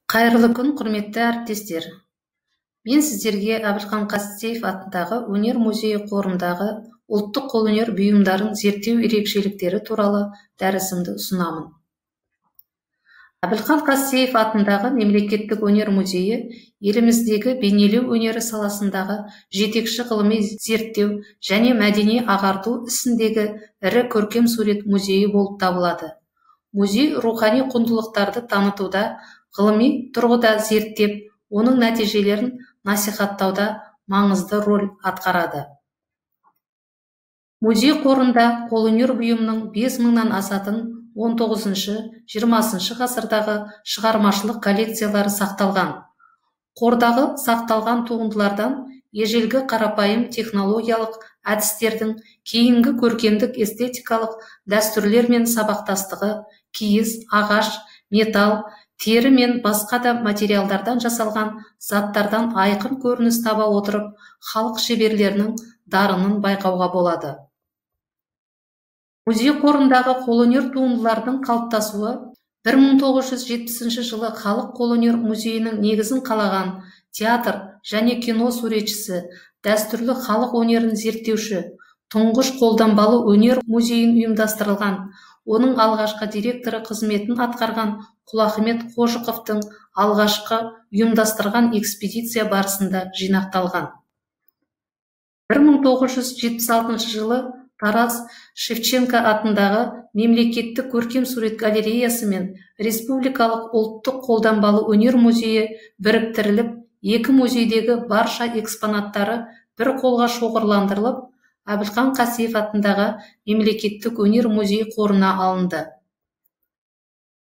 Қайырлы күн, құрметті әріптестер. Мен сіздерге Әбілхан Қастеев атындағы Өнер музейі қорындағы ұлттық қолөнер бұйымдарын зерттеу ерекшеліктері туралы дәрісімді ұсынамын. Әбілхан Қастеев атындағы Мемлекеттік өнер музейі еліміздегі бейнелеу өнері саласындағы жетекші ғылыми зерттеу және мәдени ағарту ісіндегі ірі көркем сурет музейі болып табылады. Музей рухани құндылықтарды танытуда, ғылыми тұрғыда зерттеп, оның нәтижелерін насихаттауда маңызды рөл атқарады. Музей қорында қолөнер бұйымының 5000-нан асатын 19-20 ғасырдағы шығармашылық коллекциялары сақталған. Қордағы сақталған туындылардан ежелгі қарапайым технологиялық әдістердің кейінгі көркемдік эстетикалық дәстүрлермен сабақтастығы, киіз, ағаш, металл, тері мен басқа да материалдардан жасалған заттардан айқын көрініс таба отырып, халық шеберлерінің дарынын байқауға болады. Музей қорындағы қолөнер туындылардың қалыптасуы 1970 жылы халық қолөнер музейінің негізін қалаған театр және кино суретшісі, дәстүрлі халық өнерін зерттеуші, тұңғыш қолданбалы өнер музейін ұйымдастырылған, оның алғашқы директоры қызметін атқарған Құлахмет Қожықовтың алғашқы ұйымдастырған экспедиция барысында жинақталған. 1976 жылы Тарас Шевченко атындағы Мемлекеттік көркем сурет галереясы мен Республикалық ұлттық қолданбалы өнер музейі біріктіріліп, екі музейдегі барша экспонаттары бір қолға шоғырландырылып, Әбілхан Қастеев атындағы Мемлекеттік өнер музей қорына алынды.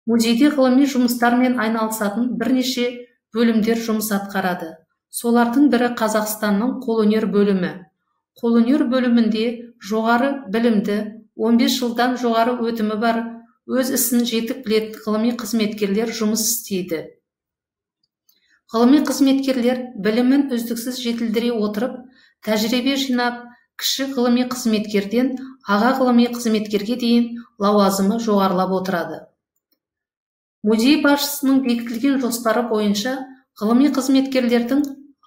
Музейде ғылыми жұмыстармен айналысатын бірнеше бөлімдер жұмыс атқарады. Солардың бірі Қазақстанның қолөнер бөлімі. Қолөнер бөлімінде жоғары білімді, 15 жылдан жоғары өтімі бар, өз ісін жетік білетін ғылыми қызметкерлер жұмыс істейді. Ғылыми қызметкерлер білімін үздіксіз жетілдіре отырып, тәжірибе жинап, кіші ғылыми қызметкерден аға ғылыми қызметкерге дейін лауазымы жоғарылап отырады. Музей басшысының бекітілген жоспары бойынша ғылыми қызметкерлердің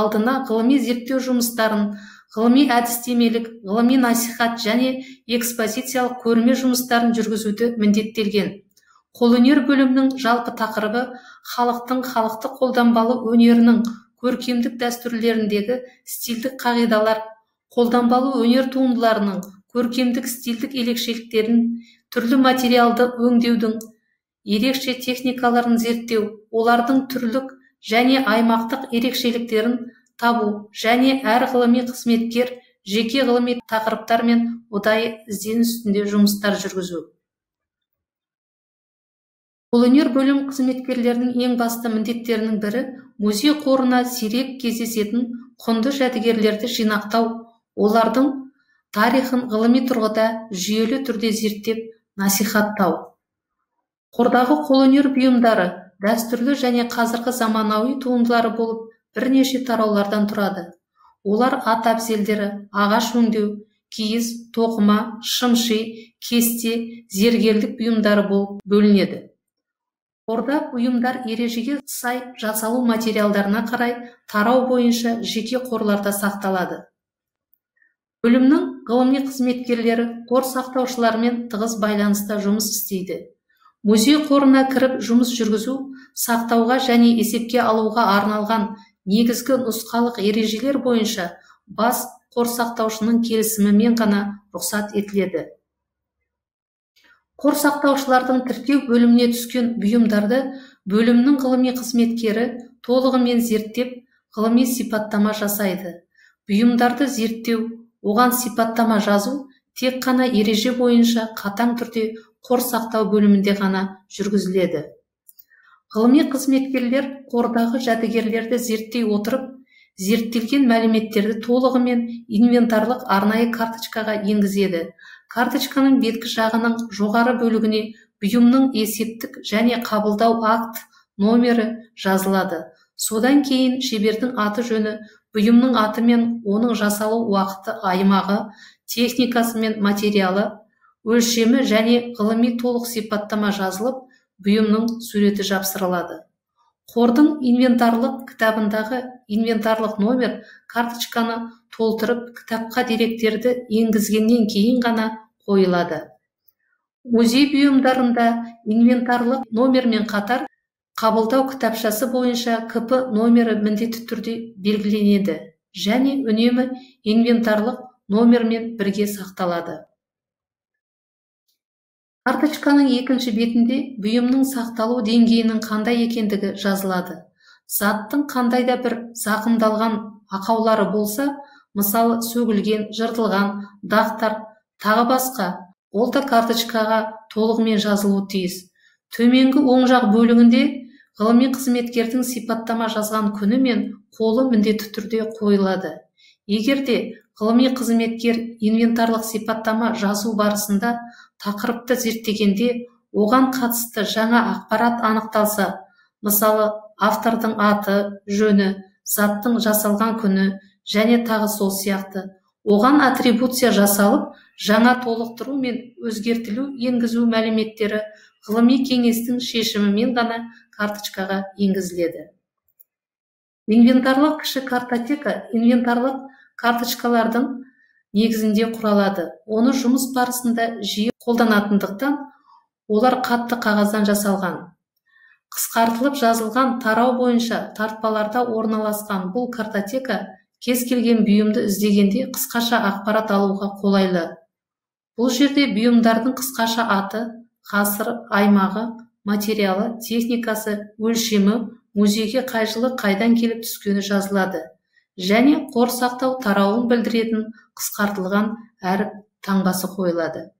алдына ғылыми зерттеу жұмыстарын, ғылыми әдістемелік, ғылыми насихат және экспозициялық көрме жұмыстарын жүргізуді міндеттелген. Қолөнер бөлімінің жалпы тақырыбы халықтың халықтық қолданбалы өнерінің көркемдік дәстүрлеріндегі стильдік қағидалар, қолданбалы өнер туындыларының көркемдік стильдік ерекшеліктерін, түрлі материалды өңдеудің ерекше техникаларын зерттеу, олардың түрлік және аймақтық ерекшеліктерін табу және әр ғылыми қызметкер жеке ғылыми тақырыптармен ұдайы ізденіс үстінде жұмыстар жүргізу. Қолөнер бөлім қызметкерлерінің ең басты міндеттерінің бірі музей қорына сирек кездесетін құнды жәдігерлерді жинақтау, олардың тарихын ғылыми тұрғыда жүйелі түрде зерттеп, насихаттау. Қордағы қолөнер бұйымдары дәстүрлі және қазіргі заманауи туындылары болып, бірнеше тараулардан тұрады. Олар ат әбзелдері, ағаш өңдеу, киіз, тоқыма, шымши, кесте, зергерлік бұйымдары болып бөлінеді. Қорда бұйымдар ережеге сай жасалу материалдарына қарай тарау бойынша жеке қорларда сақталады. Бөлімнің ғылыми қызметкерлері қор сақтаушылармен тығыз байланыста жұмыс істейді. Музей қорына кіріп жұмыс жүргізу, сақтауға және есепке алуға арналған негізгі нұсқалық ережелер бойынша бас қор сақтаушының келісімімен ғана рұқсат етіледі. Қор сақтаушылардың тіркеу бөліміне түскен бұйымдарды бөлімнің ғылыми қызметкері толығымен зерттеп, ғылыми сипаттама жасайды. Бұйымдарды зерттеу, оған сипаттама жазу тек қана ереже бойынша қатаң түрде қор сақтау бөлімінде ғана жүргізіледі. Ғылыми қызметкерлер қордағы жәдігерлерді зерттей отырып, зерттелген мәліметтерді толығымен инвентарлық арнайы карточкаға енгізеді. Карточканың беткі жағының жоғары бөлігіне бұйымның есептік және қабылдау акт номері жазылады. Содан кейін шебердің аты жөні, бұйымның аты мен оның жасалу уақыты, аймағы, техникасы мен материалы, өлшемі және ғылыми толық сипаттама жазылып, бұйымның суреті жапсырылады. Қордың инвентарлық кітабындағы инвентарлық номер карточканы толтырып кітапқа деректерді енгізгеннен кейін ғана қойылады. Музей бұйымдарында инвентарлық номермен қатар қабылдау кітапшасы бойынша КП номері міндетті түрде белгіленеді және үнемі инвентарлық номермен бірге сақталады. Карточканың екінші бетінде бұйымның сақталу деңгейінің қандай екендігі жазылады. Заттың қандай да бір зақымдалған ақаулары болса, мысалы сөгілген, жыртылған, дақтар, тағы басқа, ол да карточкаға толығымен жазылуы тиіс. Төменгі оң жақ бөлігінде ғылыми қызметкердің сипаттама жазған күні мен қолы міндетті түрде қойылады. Егер де ғылыми қызметкер инвентарлық сипаттама жазу барысында тақырыпты зерттегенде оған қатысты жаңа ақпарат анықталса, мысалы автордың аты, жөні, заттың жасалған күні және тағы сол сияқты, оған атрибуция жасалып, жаңа толықтыру мен өзгертілу енгізу мәліметтері ғылыми кеңестің шешімімен ғана карточкаға енгізіледі. Инвентарлық кіші картотека инвентарлық карточкалардың негізінде құралады. Оны жұмыс барысында жиі қолданатындықтан, олар қатты қағаздан жасалған. Қысқартылып жазылған тарау бойынша тартпаларда орналасқан бұл картотека кез келген бұйымды іздегенде қысқаша ақпарат алуға қолайлы. Бұл жерде бұйымдардың қысқаша аты, ғасыры, аймағы, материалы, техникасы, өлшемі, музейге қай жылы қайдан келіп түскені жазылады және қор сақтау тарауын білдіретін қысқартылған әріп таңбасы қойылады.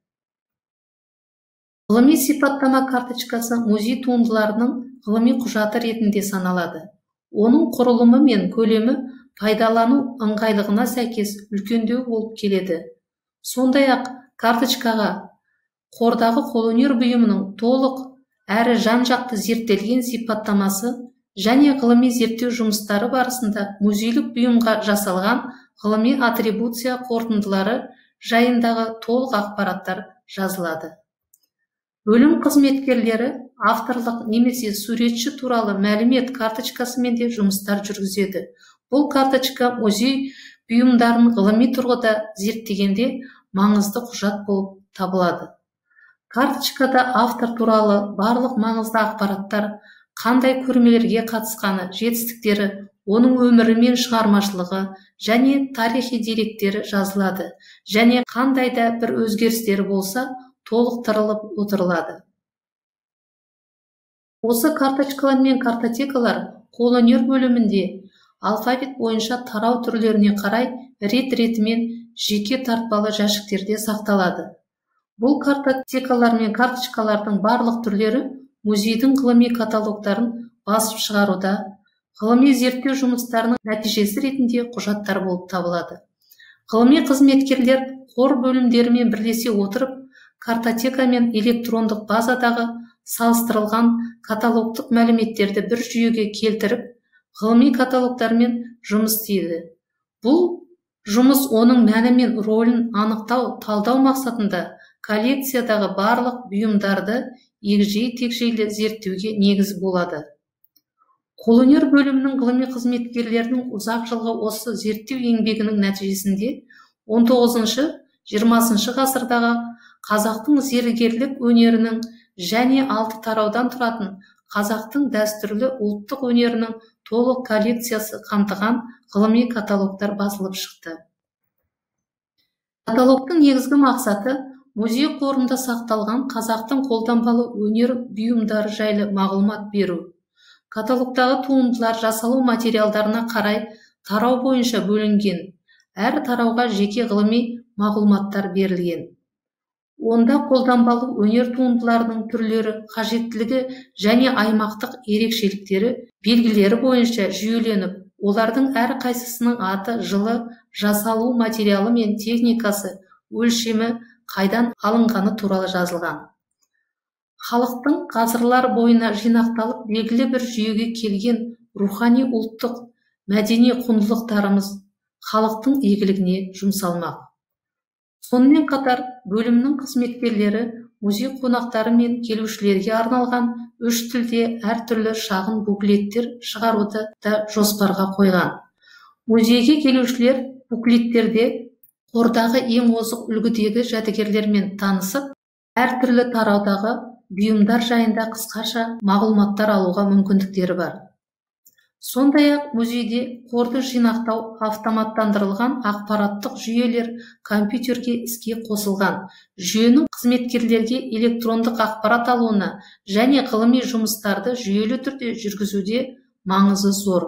Ғылыми сипаттама карточкасы музей туындыларының ғылыми құжаты ретінде саналады. Оның құрылымы мен көлемі пайдалану ыңғайлығына сәйкес үлкендеу болып келеді. Сондай-ақ карточкаға қордағы қолөнер бұйымының толық әрі жан-жақты зерттелген сипаттамасы және ғылыми зерттеу жұмыстары барысында музейлік бұйымға жасалған ғылыми атрибуция қорытындылары жайындағы толық ақпараттар жазылады. Бөлім қызметкерлері авторлық немесе суретші туралы мәлімет карточкасымен де жұмыстар жүргізеді. Бұл карточка музей бұйымдарын ғылыми тұрғыда зерттегенде маңызды құжат болып табылады. Карточкада автор туралы барлық маңызды ақпараттар, қандай көрмелерге қатысқаны, жетістіктері, оның өмірі мен шығармашылығы және тарихи деректері жазылады және қандай да бір өзгерістері болса толықтырылып отырылады. Осы карточкалар мен картотекалар қолөнер бөлімінде алфавит бойынша тарау түрлеріне қарай рет-ретімен жеке тартпалы жәшіктерде сақталады. Бұл картотекалар мен карточкалардың барлық түрлері музейдің ғылыми каталогтарын басып шығаруда, ғылыми зерттеу жұмыстарының нәтижесі ретінде құжаттар болып табылады. Ғылыми қызметкерлер қор бөлімдерімен бірлесе отырып, картотека мен электрондық базадағы салыстырылған каталогтық мәліметтерді бір жүйеге келтіріп, ғылыми каталогтармен жұмыс істейді. Бұл жұмыс оның мәні мен рөлін анықтау, талдау мақсатында коллекциядағы барлық бұйымдарды егжей-тегжейлі зерттеуге негіз болады. Қолөнер бөлімінің ғылыми қызметкерлерінің ұзақ жылғы осы зерттеу еңбегінің нәтижесінде 19-20 ғасырдағы қазақтың зергерлік өнерінің және 6 тараудан тұратын қазақтың дәстүрлі ұлттық өнерінің толық коллекциясы қамтыған ғылыми каталогтар басылып шықты. Каталогтың негізгі мақсаты музей қорында сақталған қазақтың қолданбалы өнер бұйымдары жайлы мағлұмат беру. Каталогтағы туындылар жасалу материалдарына қарай тарау бойынша бөлінген. Әр тарауға жеке ғылыми мағлұматтар берілген. Онда қолданбалы өнер туындыларының түрлері, қажеттілігі және аймақтық ерекшеліктері белгілері бойынша жүйеленіп, олардың әр қайсысының аты, жылы, жасалу материалы мен техникасы, өлшемі, қайдан алынғаны туралы жазылған. Халықтың ғасырлар бойына жинақталып белгілі бір жүйеге келген рухани ұлттық мәдени құндылықтарымыз халықтың игілігіне жұмсалмақ. Сонымен қатар бөлімнің қызметкерлері музей қонақтары мен келушілерге арналған 3 тілде әртүрлі шағын буклеттер шығаруды да жоспарға қойған. Музейге келушілер буклеттерде қордағы ең озық үлгідегі жәдігерлермен танысып, әртүрлі тараудағы бұйымдар жайында қысқаша мағлұматтар алуға мүмкіндіктері бар. Сондай-ақ музейде қорды жинақтау автоматтандырылған ақпараттық жүйелер компьютерге іске қосылған. Жүйенің қызметкерлерге электрондық ақпарат алуына және ғылыми жұмыстарды жүйелі түрде жүргізуде маңызы зор.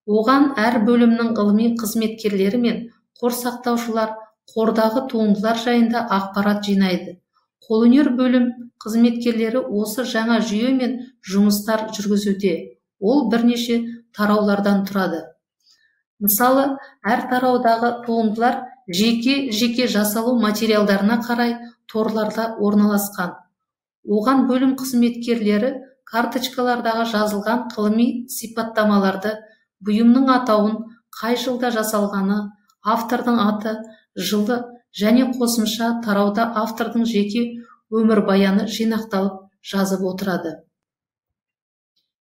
Оған әр бөлімнің ғылыми қызметкерлері мен қор сақтаушылар қордағы туындылар жайында ақпарат жинайды. Қолөнер бөлім қызметкерлері осы жаңа жүйемен жұмыстар жүргізуде. Ол бірнеше тараулардан тұрады. Мысалы, әр тараудағы туындылар жеке жасалу материалдарына қарай торларда орналасқан. Оған бөлім қызметкерлері карточкалардағы жазылған ғылыми сипаттамаларды, бұйымның атауын, қай жылда жасалғаны, автордың аты, жылы және қосымша тарауда автордың жеке өмірбаяны жинақталып жазып отырады.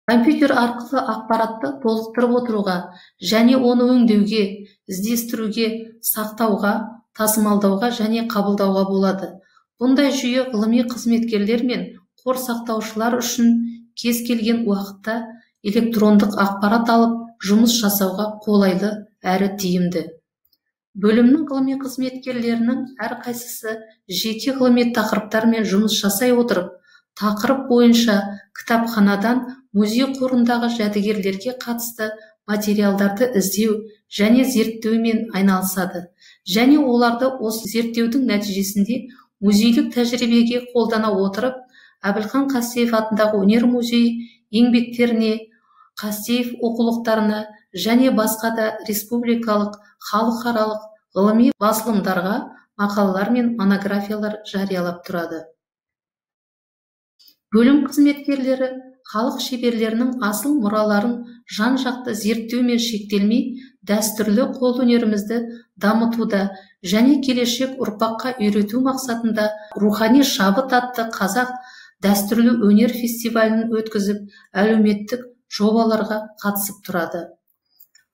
Компьютер арқылы ақпаратты толықтырып отыруға және оны өңдеуге, іздестіруге, сақтауға, тасымалдауға және қабылдауға болады. Бұндай жүйе ғылыми қызметкерлер мен қор сақтаушылар үшін кез келген уақытта электрондық ақпарат алып, жұмыс жасауға қолайлы әрі тиімді. Бөлімнің ғылыми қызметкерлерінің әрқайсысы жеке ғылыми тақырыптармен жұмыс жасай отырып, тақырып бойынша кітапханадан музей қорындағы жәдігерлерге қатысты материалдарды іздеу және зерттеумен айналысады. Және оларды осы зерттеудің нәтижесінде музейлік тәжірибеге қолдана отырып, Әбілхан Қастеев атындағы өнер музейі еңбектеріне, Қастеев оқулықтарына және басқа да республикалық, халықаралық ғылыми басылымдарға мақалалар мен монографиялар жариялап тұрады. Бөлім қызметкерлері халық шеберлерінің асыл мұраларын жан-жақты зерттеумен шектелмей, дәстүрлі қолөнерімізді дамытуда және келешек ұрпаққа үйрету мақсатында рухани шабыт атты қазақ дәстүрлі өнер фестивалін өткізіп, әлеуметтік жобаларға қатысып тұрады.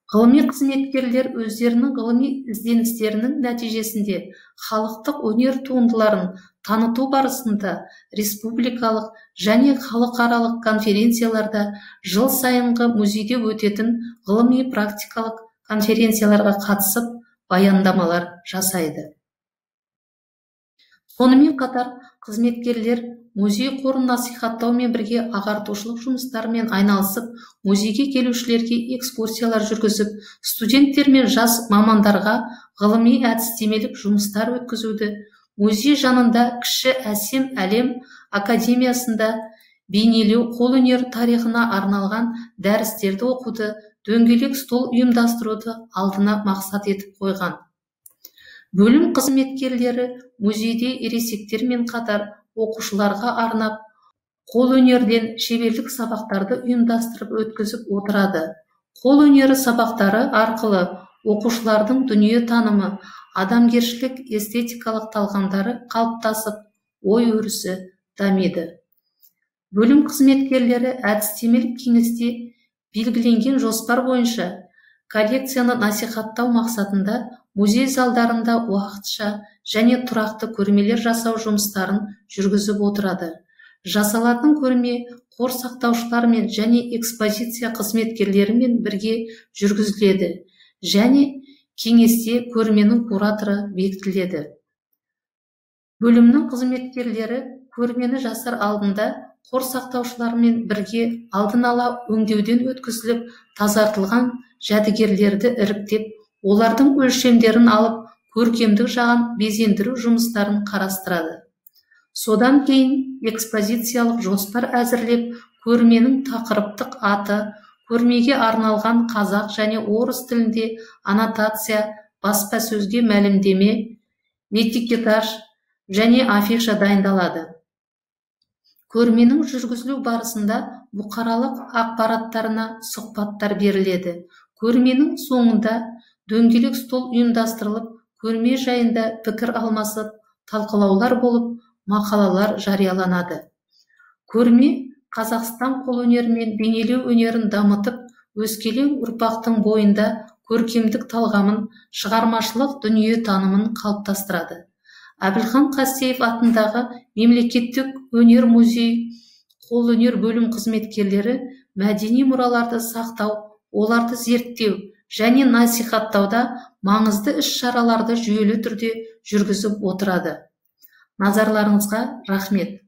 Ғылыми қызметкерлер өздерінің ғылыми ізденістерінің нәтижесінде халықтық өнер туындыларын таныту барысында республикалық және халықаралық конференцияларда, жыл сайынғы музейде өтетін ғылыми практикалық конференцияларға қатысып, баяндамалар жасайды. Сонымен қатар, қызметкерлер музей қорын насихаттаумен бірге ағартушылық жұмыстармен айналысып, музейге келушілерге экскурсиялар жүргізіп, студенттер мен жас мамандарға ғылыми әдістемелік жұмыстар өткізуді, музей жанында кіші әсем әлем академиясында бейнелеу қолөнер тарихына арналған дәрістерді оқуды, дөңгелек стол ұйымдастыруды алдына мақсат етіп қойған. Бөлім қызметкерлері музейде ересектермен қатар оқушыларға арнап, қолөнерден шеберлік сабақтарды ұйымдастырып өткізіп отырады. Қолөнері сабақтары арқылы оқушылардың дүние танымы, адамгершілік эстетикалық талғамдары қалыптасып, ой өрісі дамиды. Бөлім қызметкерлері әдістемелік кеңесте белгіленген жоспар бойынша коллекцияны насихаттау мақсатында музей залдарында уақытша және тұрақты көрмелер жасау жұмыстарын жүргізіп отырады. Жасалатын көрме қор сақтаушылармен және экспозиция қызметкерлерімен бірге жүргізіледі және кеңесте көрменің кураторы бекітіледі. Бөлімнің қызметкерлері көрмені жасар алдында қор сақтаушылармен бірге алдын ала өңдеуден өткізіліп, тазартылған жәдігерлерді іріктеп, олардың өлшемдерін алып, көркемдік жағын безендіру жұмыстарын қарастырады. Содан кейін экспозициялық жоспар әзірлеп, көрменің тақырыптық аты, көрмеге арналған қазақ және орыс тілінде аннотация, баспасөзге мәлімдеме, этикетаж және афиша дайындалады. Көрменің жүргізілу барысында бұқаралық ақпараттарына сұхбаттар беріледі. Көрменің соңында дөңгелек стол ұйымдастырылып, көрме жайында пікір алмасып, талқылаулар болып, мақалалар жарияланады. Көрме Қазақстан қолөнері мен бейнелеу өнерін дамытып, өскелең ұрпақтың бойында көркемдік талғамын, шығармашылық дүние танымын қалыптастырады. Әбілхан Қастеев атындағы мемлекеттік өнер музейі қолөнер бөлім қызметкерлері мәдени мұраларды сақтау, оларды зерттеу және насихаттауда маңызды іс-шараларды жүйелі түрде жүргізіп отырады. Назарларыңызға рахмет.